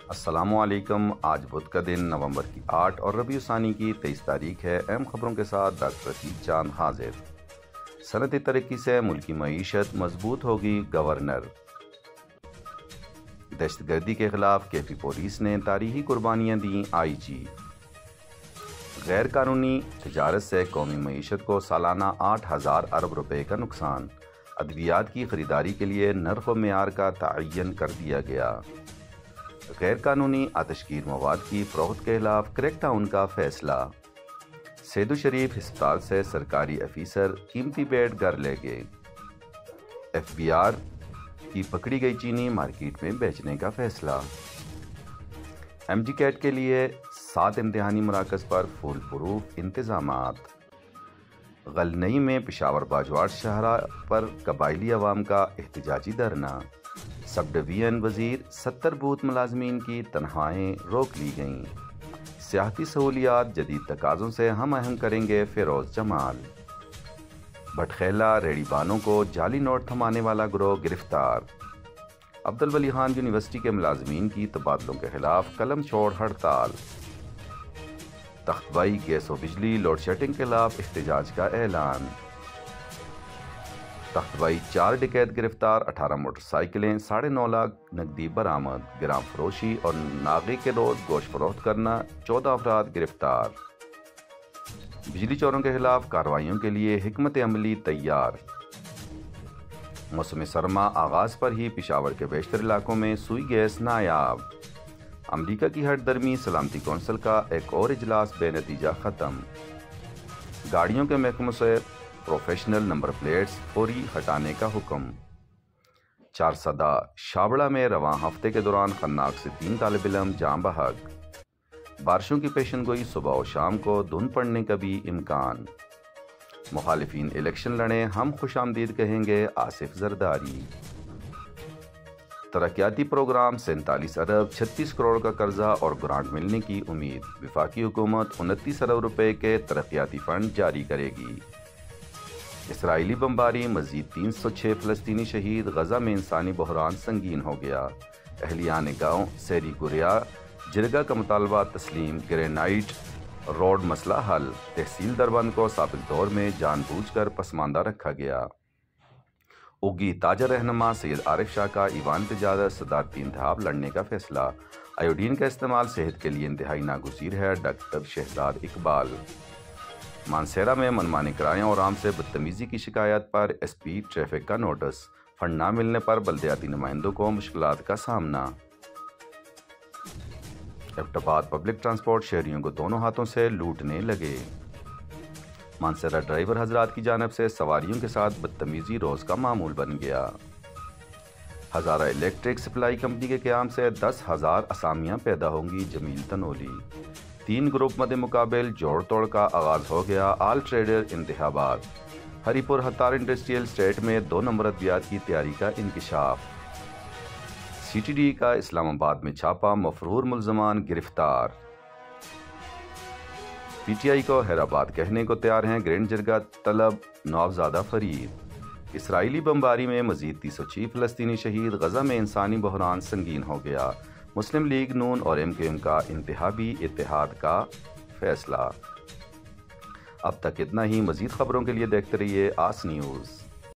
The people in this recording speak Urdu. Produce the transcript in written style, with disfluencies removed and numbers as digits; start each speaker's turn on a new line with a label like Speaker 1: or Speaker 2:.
Speaker 1: السلام علیکم۔ آج بدھ کا دن نومبر کی 8 اور ربیع الثانی کی 23 تاریخ ہے۔ اہم خبروں کے ساتھ ڈاکٹر رشید چاند حاضر۔ صنعتی ترقی سے ملکی معیشت مضبوط ہوگی، گورنر۔ دہشت گردی کے خلاف کے پی پولیس نے تاریخی قربانیاں دیں، آئی جی۔ غیر قانونی تجارت سے قومی معیشت کو سالانہ 8,000 ارب روپے کا نقصان۔ ادویات کی خریداری کے لیے نرخ و معیار کا تعین کر دیا گیا۔ غیر قانونی آتشگیر مواد کی فروخت کے خلاف کریک ڈاؤن کا فیصلہ۔ سیدو شریف ہسپتال سے سرکاری افیسر قیمتی بیڈ گھر لے گئے۔ ایف بی آر کی پکڑی گئی چینی مارکیٹ میں بیچنے کا فیصلہ۔ ایم جی کیٹ کے لیے 7 امتحانی مراکز پر فول پروف انتظامات۔ غلنئی میں پشاور باجوڑ شاہراہ پر قبائلی عوام کا احتجاجی دھرنا۔ سب ڈویژن وزیر 70 بوتھ ملازمین کی تنخواہیں روک لی گئیں۔ سیاحتی سہولیات جدید تقاضوں سے ہم آہنگ کریں گے، فیروز جمال۔ بٹخیلہ ریڑھی بانوں کو جعلی نوٹ تھمانے والا گروہ گرفتار۔ عبدالولی خان یونیورسٹی کے ملازمین کی تبادلوں کے خلاف قلم چھوڑ ہڑتال۔ تختبائی گیس و بجلی لوڈ شیڈنگ کے خلاف احتجاج کا اعلان۔ تختبائی 4 ڈکیت گرفتار، 18 موٹر سائیکلیں، 9.5 لاکھ نقدی برآمد۔ گرام فروشی اور ناغے کے روز گوشت فروخت کرنا، 14 افراد گرفتار۔ بجلی چوروں کے خلاف کارروائیوں کے لیے حکمت عملی تیار۔ موسم سرما آغاز پر ہی پشاور کے بیشتر علاقوں میں سوئی گیس نایاب۔ امریکہ کی ہٹ درمی سلامتی کونسل کا ایک اور اجلاس بے نتیجہ ختم۔ گاڑیوں کے محکموں سے پروفیشنل نمبر پلیٹس فوری ہٹانے کا حکم۔ چارسدہ شابڑہ میں رواں ہفتے کے دوران خناق سے 3 طالب علم جاں بحق۔ بارشوں کی پیشن گوئی، صبح و شام کو دھند پڑنے کا بھی امکان۔ مخالفین الیکشن لڑیں، ہم خوش آمدید کہیں گے، آصف زرداری۔ ترقیاتی پروگرام 47 ارب 36 کروڑ کا قرضہ اور گرانٹ ملنے کی امید۔ وفاقی حکومت 29 ارب روپے کے ترقیاتی فنڈ جاری کرے گی۔ اسرائیلی بمباری، مزید 306 فلسطینی شہید، غزہ میں انسانی بحران سنگین ہو گیا۔ اہلیان گاؤں سیری گوریا جرگہ کا مطالبہ تسلیم، گرینائٹ روڈ مسئلہ حل۔ تحصیل دربند کو سابق دور میں جان بوجھ کر پسماندہ رکھا گیا۔ اگی تاجر رہنما سید عارف شاہ کا ایوان تجارت صدارتی انتخاب لڑنے کا فیصلہ۔ آیوڈین کا استعمال صحت کے لیے انتہائی ناگزیر ہے، ڈاکٹر شہزاد اقبال۔ مانسہرہ میں منمانی کرایوں اور عام سے بدتمیزی کی شکایت پر ایس پی ٹریفک کا نوٹس۔ فنڈ نہ ملنے پر بلدیاتی نمائندوں کو مشکلات کا سامنا۔ ایبٹ آباد پبلک ٹرانسپورٹ شہریوں کو دونوں ہاتھوں سے لوٹنے لگے۔ مانسہرہ ڈرائیور حضرات کی جانب سے سواریوں کے ساتھ بدتمیزی روز کا معمول بن گیا۔ ہزارہ الیکٹرک سپلائی کمپنی کے قیام سے 10,000 اسامیاں پیدا ہوں گی، جمیل تنولی۔ 3 گروپ مد مقابل جوڑ توڑ کا آغاز ہو گیا، آل ٹریڈر انتخابات۔ ہری پور ہتار انڈسٹریل اسٹیٹ میں 2 نمبر ادویات کی تیاری کا انکشاف۔ سی ٹی ڈی کا اسلام آباد میں چھاپا، مفرور ملزمان گرفتار۔ پی ٹی آئی کو حیدرآباد کہنے کو تیار ہیں، گرینڈ جرگہ طلب نوابزادہ فرید۔ اسرائیلی بمباری میں مزید 306 فلسطینی شہید، غزہ میں انسانی بحران سنگین ہو گیا۔ مسلم لیگ نون اور ایم کیو ایم کا انتخابی اتحاد کا فیصلہ۔ اب تک اتنا ہی، مزید خبروں کے لیے دیکھتے رہیے آس نیوز۔